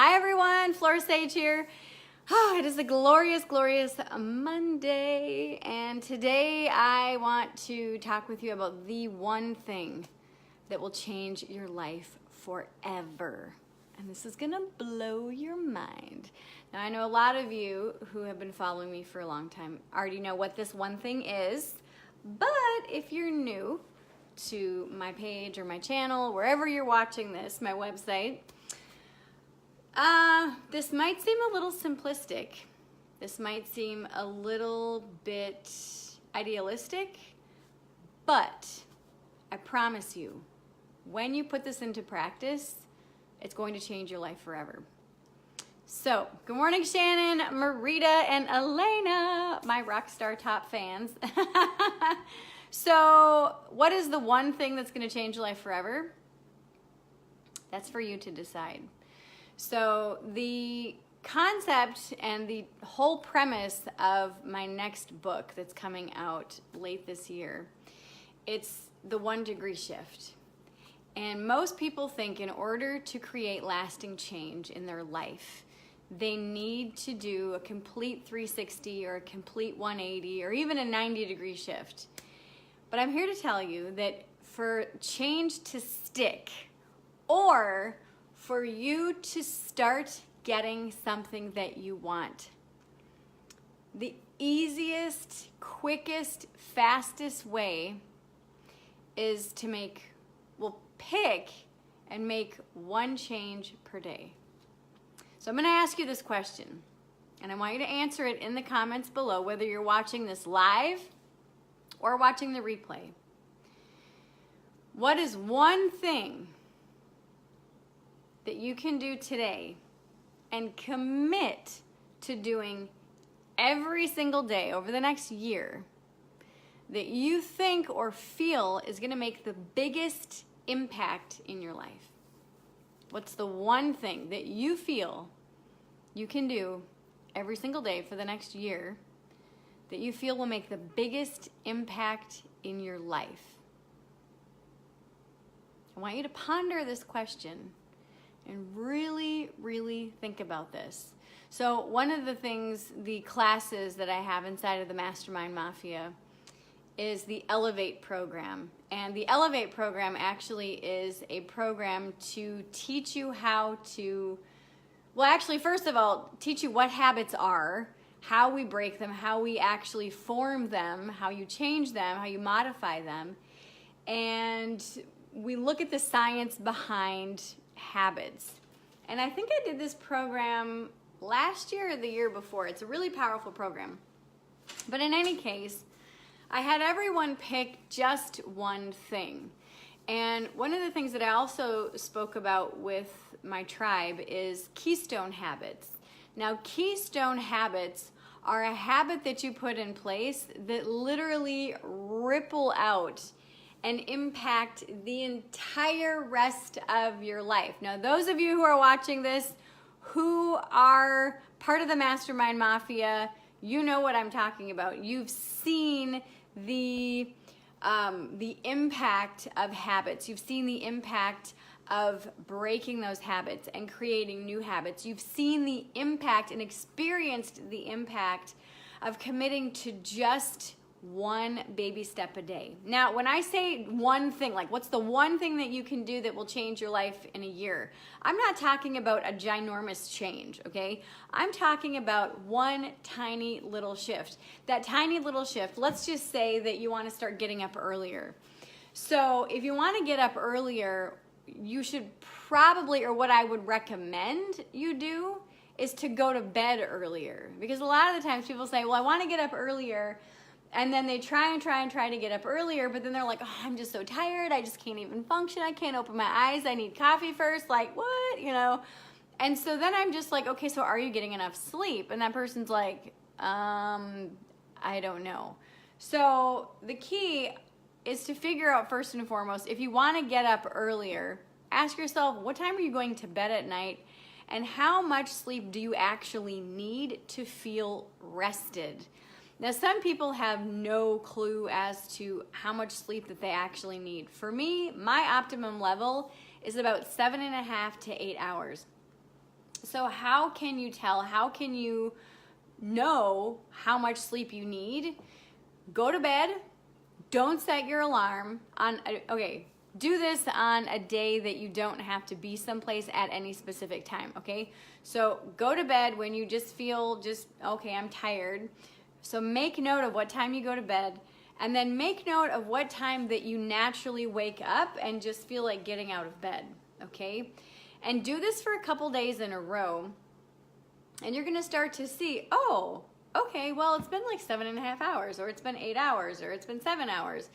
Hi everyone, Flora here. It is a glorious, glorious Monday, and today I want to talk with you about the one thing that will change your life forever. And this is gonna blow your mind. Now I know a lot of you who have been following me for a long time already know what this one thing is, but if you're new to my page or my channel, wherever you're watching this, my website, this might seem a little simplistic. This might seem a little bit idealistic, but I promise you, when you put this into practice, it's going to change your life forever. So, good morning, Shannon, Marita, and Elena, my rock star top fans. So, what is the one thing that's going to change your life forever? That's for you to decide. So the concept and the whole premise of my next book that's coming out late this year, it's the 1 degree shift. And most people think in order to create lasting change in their life, they need to do a complete 360 or a complete 180 or even a 90-degree shift. But I'm here to tell you that for change to stick, or for you to start getting something that you want, the easiest, quickest, fastest way is to pick and make one change per day. So I'm going to ask you this question, and I want you to answer it in the comments below, whether you're watching this live or watching the replay. What is one thing that you can do today and commit to doing every single day over the next year that you think or feel is going to make the biggest impact in your life? What's the one thing that you feel you can do every single day for the next year that you feel will make the biggest impact in your life? I want you to ponder this question and really, really think about this. So one of the things, the classes that I have inside of the Mastermind Mafia is the Elevate program. And the Elevate program actually is a program to teach you how to, first of all, teach you what habits are, how we break them, how we actually form them, how you change them, how you modify them. And we look at the science behind habits. And I think I did this program last year or the year before. It's a really powerful program. But in any case, I had everyone pick just one thing. And one of the things that I also spoke about with my tribe is keystone habits. Now, keystone habits are a habit that you put in place that literally ripple out and impact the entire rest of your life. Now, those of you who are watching this who are part of the Mastermind Mafia, you know what I'm talking about. You've seen the impact of habits. You've seen the impact of breaking those habits and creating new habits. You've seen the impact and experienced the impact of committing to just one baby step a day. Now, when I say one thing, like what's the one thing that you can do that will change your life in a year? I'm not talking about a ginormous change, okay? I'm talking about one tiny little shift. That tiny little shift, let's just say that you want to start getting up earlier. So if you want to get up earlier, you should probably, or what I would recommend you do, is to go to bed earlier. Because a lot of the times people say, well, I want to get up earlier, and then they try to get up earlier, but then they're like, oh, I'm just so tired. I just can't even function. I can't open my eyes. I need coffee first. Like, what? You know? And so then I'm just like, okay, so are you getting enough sleep? And that person's like, I don't know. So the key is to figure out first and foremost, if you want to get up earlier, ask yourself, what time are you going to bed at night? And how much sleep do you actually need to feel rested? Now, some people have no clue as to how much sleep that they actually need. For me, my optimum level is about 7.5 to 8 hours. So how can you tell? How can you know how much sleep you need? Go to bed. Don't set your alarm on, okay, do this on a day that you don't have to be someplace at any specific time, okay? So go to bed when you just feel okay, I'm tired. So make note of what time you go to bed, and then make note of what time that you naturally wake up and just feel like getting out of bed, okay? And do this for a couple days in a row, and you're gonna start to see, oh, okay, well, it's been like 7.5 hours, or it's been 8 hours, or it's been 7 hours.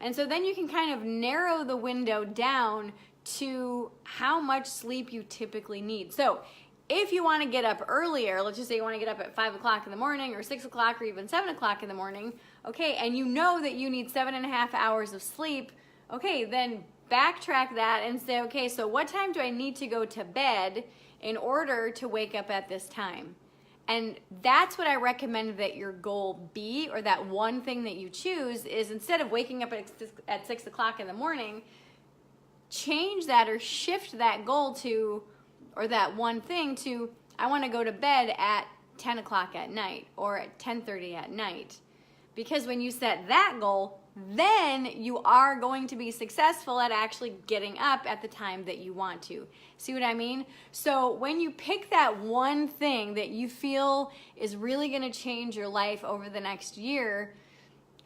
And so then you can kind of narrow the window down to how much sleep you typically need. So if you want to get up earlier, let's just say you want to get up at 5 o'clock in the morning, or 6 o'clock, or even 7 o'clock in the morning, okay, and you know that you need 7.5 hours of sleep, okay, then backtrack that and say, okay, so what time do I need to go to bed in order to wake up at this time? And that's what I recommend that your goal be, or that one thing that you choose is, instead of waking up at 6 o'clock in the morning, change that or shift that goal to, or that one thing to, I want to go to bed at 10 o'clock at night, or at 10:30 at night. Because when you set that goal, then you are going to be successful at actually getting up at the time that you want to. See what I mean? So when you pick that one thing that you feel is really going to change your life over the next year,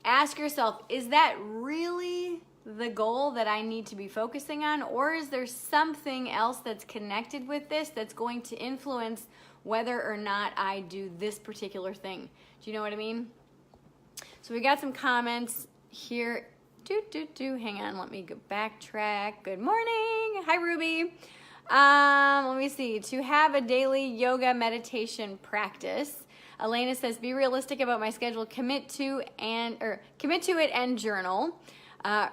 ask yourself, is that really the goal that I need to be focusing on? Or is there something else that's connected with this that's going to influence whether or not I do this particular thing? Do you know what I mean? So we got some comments here. Hang on, let me go backtrack. Good morning. Hi, Ruby. Let me see. To have a daily yoga meditation practice. Elena says, be realistic about my schedule. Commit to it and journal.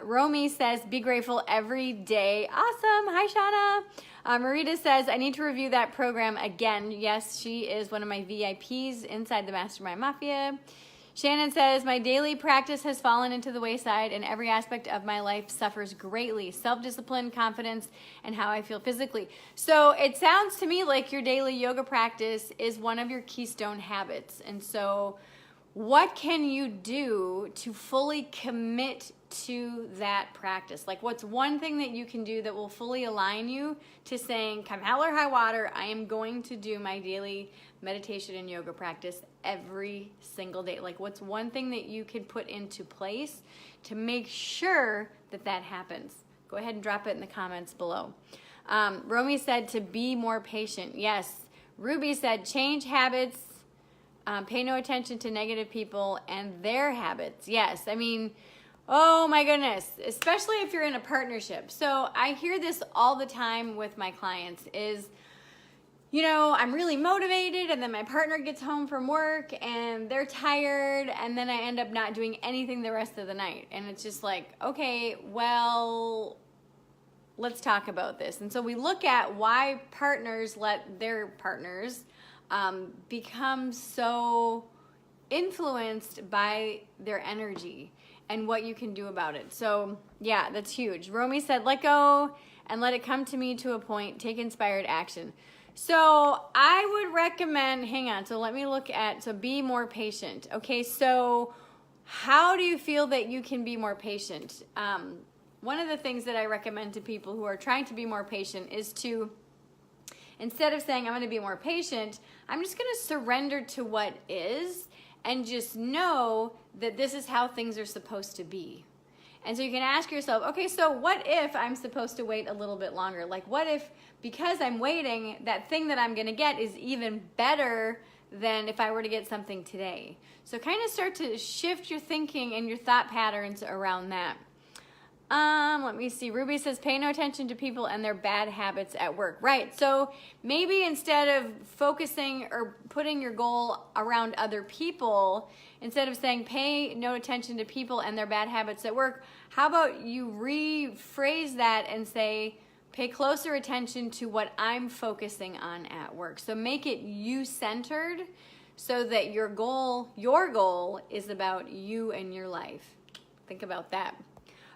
Romy says, be grateful every day. Awesome. Hi, Shauna. Marita says, I need to review that program again. Yes, she is one of my VIPs inside the Mastermind Mafia. Shannon says, my daily practice has fallen into the wayside and every aspect of my life suffers greatly. Self-discipline, confidence, and how I feel physically. So it sounds to me like your daily yoga practice is one of your keystone habits. And so what can you do to fully commit to that practice? Like, what's one thing that you can do that will fully align you to saying, come hell or high water, I am going to do my daily meditation and yoga practice every single day? Like, what's one thing that you can put into place to make sure that that happens? Go ahead and drop it in the comments below. Romy said to be more patient. Yes. Ruby said change habits, pay no attention to negative people and their habits. Yes. I mean, oh my goodness, especially if you're in a partnership. So I hear this all the time with my clients is, you know, I'm really motivated and then my partner gets home from work and they're tired and then I end up not doing anything the rest of the night. And it's just like, okay, well, let's talk about this. And so we look at why partners let their partners become so influenced by their energy and what you can do about it. So yeah, that's huge. Romy said, let go and let it come to me to a point, take inspired action. So I would recommend, hang on, so let me look at, so be more patient. Okay, so how do you feel that you can be more patient? One of the things that I recommend to people who are trying to be more patient is to, instead of saying I'm going to be more patient, I'm just going to surrender to what is and just know that this is how things are supposed to be. And so you can ask yourself, okay, so what if I'm supposed to wait a little bit longer? Like, what if, because I'm waiting, that thing that I'm going to get is even better than if I were to get something today? So kind of start to shift your thinking and your thought patterns around that. Let me see. Ruby says, pay no attention to people and their bad habits at work. Right. So maybe instead of focusing or putting your goal around other people, instead of saying pay no attention to people and their bad habits at work, how about you rephrase that and say, pay closer attention to what I'm focusing on at work. So make it you-centered so that your goal is about you and your life. Think about that.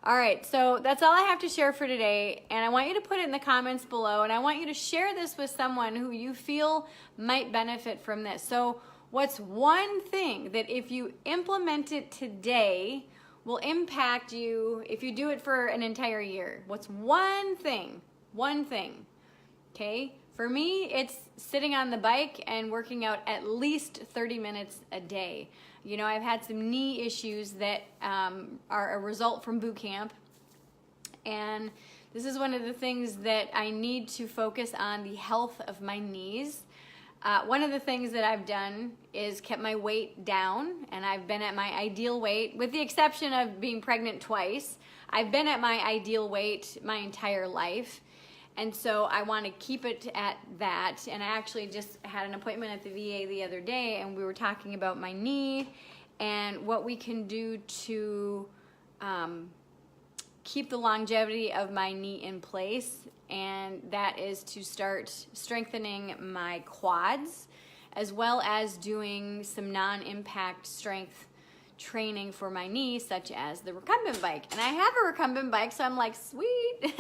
All right, so that's all I have to share for today, and I want you to put it in the comments below, and I want you to share this with someone who you feel might benefit from this. So what's one thing that if you implement it today will impact you if you do it for an entire year? What's one thing? One thing, okay? For me, it's sitting on the bike and working out at least 30 minutes a day. You know, I've had some knee issues that are a result from boot camp, and this is one of the things that I need to focus on, the health of my knees. One of the things that I've done is kept my weight down, and I've been at my ideal weight, with the exception of being pregnant twice. I've been at my ideal weight my entire life. And so I want to keep it at that. And I actually just had an appointment at the VA the other day, and we were talking about my knee and what we can do to keep the longevity of my knee in place. And that is to start strengthening my quads, as well as doing some non-impact strength training for my knee, such as the recumbent bike. And I have a recumbent bike, so I'm like, sweet.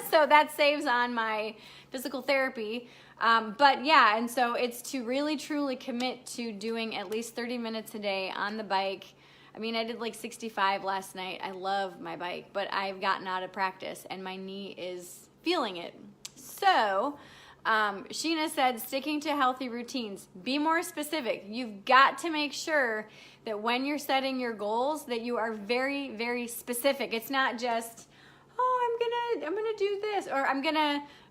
So that saves on my physical therapy. But yeah, and so it's to really truly commit to doing at least 30 minutes a day on the bike. I mean, I did like 65 last night. I love my bike, but I've gotten out of practice and my knee is feeling it. So Sheena said, sticking to healthy routines. Be more specific. You've got to make sure that when you're setting your goals that you are very, very specific. It's not just, oh, I'm gonna do this, or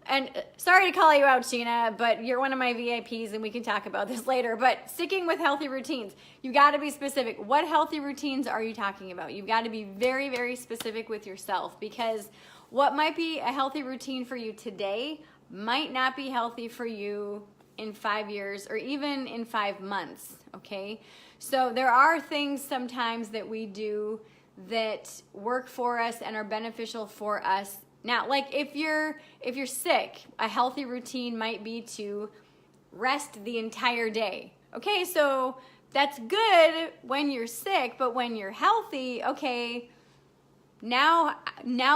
and sorry to call you out, Sheena, but you're one of my VIPs and we can talk about this later. But sticking with healthy routines, you got to be specific. What healthy routines are you talking about? You've got to be very, very specific with yourself, because what might be a healthy routine for you today might not be healthy for you in 5 years or even in 5 months, okay? So there are things sometimes that we do that work for us and are beneficial for us. Now, like if you're sick, a healthy routine might be to rest the entire day. Okay, so that's good when you're sick, but when you're healthy, okay, now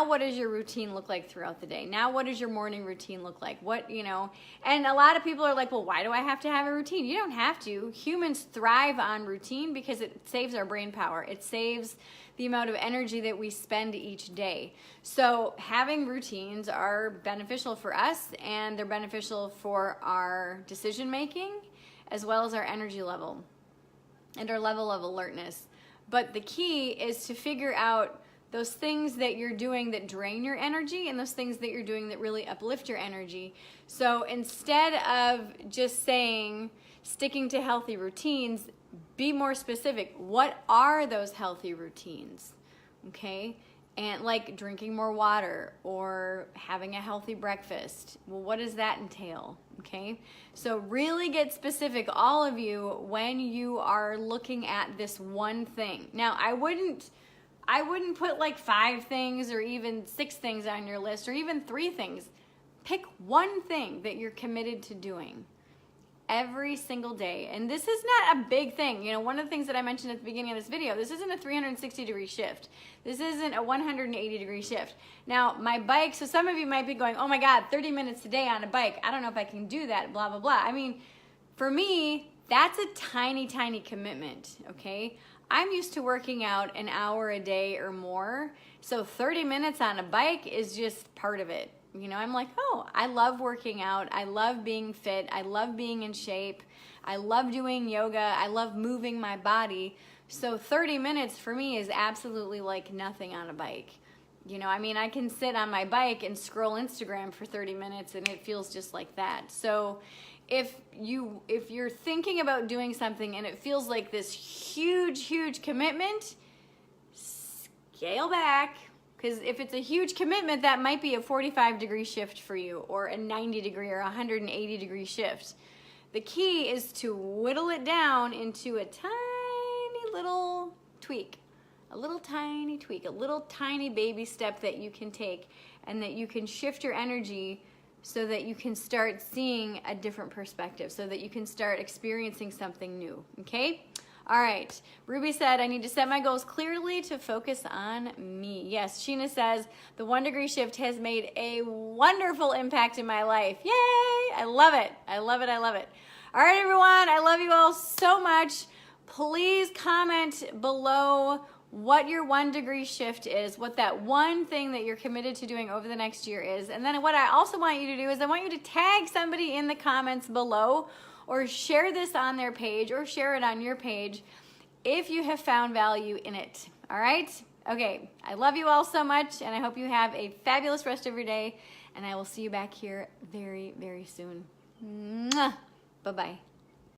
what does your routine look like throughout the day? Now what does your morning routine look like? What, you know, and a lot of people are like, well, why do I have to have a routine? You don't have to. Humans thrive on routine because it saves our brain power. It saves the amount of energy that we spend each day. So having routines are beneficial for us, and they're beneficial for our decision making as well as our energy level and our level of alertness. But the key is to figure out those things that you're doing that drain your energy and those things that you're doing that really uplift your energy. So instead of just saying sticking to healthy routines, be more specific. What are those healthy routines? Okay? And like drinking more water or having a healthy breakfast. Well, what does that entail? Okay? So really get specific, all of you, when you are looking at this one thing. Now, I wouldn't put like 5 things or even 6 things on your list or even 3 things. Pick one thing that you're committed to doing every single day. And this is not a big thing. You know, one of the things that I mentioned at the beginning of this video, this isn't a 360-degree shift. This isn't a 180-degree shift. Now, my bike, so some of you might be going, oh my God, 30 minutes a day on a bike. I don't know if I can do that, blah, blah, blah. I mean, for me, that's a tiny, tiny commitment, okay? I'm used to working out an hour a day or more, so 30 minutes on a bike is just part of it. You know, I'm like, oh, I love working out. I love being fit. I love being in shape. I love doing yoga. I love moving my body. So 30 minutes for me is absolutely like nothing on a bike. You know, I mean, I can sit on my bike and scroll Instagram for 30 minutes and it feels just like that. So if you're thinking about doing something and it feels like this huge commitment, scale back. Because if it's a huge commitment, that might be a 45-degree shift for you, or a 90-degree or 180-degree shift. The key is to whittle it down into a tiny little tweak, a little tiny tweak, a little tiny baby step that you can take, and that you can shift your energy so that you can start seeing a different perspective, so that you can start experiencing something new, okay? All right. Ruby said, I need to set my goals clearly to focus on me. Yes. Sheena says, the 1 degree shift has made a wonderful impact in my life. Yay! I love it. I love it. I love it. All right, everyone. I love you all so much. Please comment below what your 1 degree shift is, what that one thing that you're committed to doing over the next year is. And then what I also want you to do is I want you to tag somebody in the comments below, or share this on their page, or share it on your page if you have found value in it. All right? Okay. I love you all so much, and I hope you have a fabulous rest of your day, and I will see you back here very, very soon. Mwah. Bye-bye.